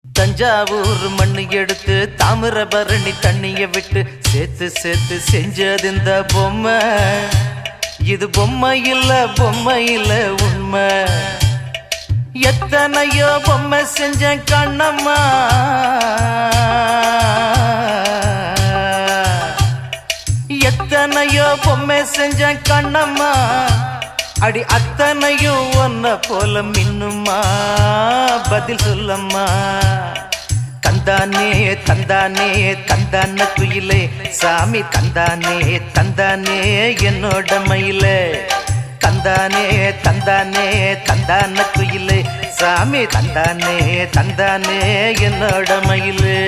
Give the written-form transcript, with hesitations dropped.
தஞ்சாவூர் மண்ணு எடுத்து தாமிரபரணி தண்ணிய விட்டு சேர்த்து சேர்த்து செஞ்சது இந்த பொம்மை. இது பொம்மை இல்ல உண்மை. எத்தனையோ பொம்மை செஞ்ச கண்ணம்மா, எத்தனையோ பொம்மை செஞ்ச கண்ணம்மா. அடி அத்தனையும் ஒன்ன போல மின்னுமா, பதில் சொல்லம்மா. தந்தானே தந்தானே தந்தான குயிலே சாமி, தந்தானே தந்தானே என்னோட மயிலே. தந்தானே தந்தானே தந்தான குயிலே சாமி, தந்தானே தந்தானே என்னோட மயிலே.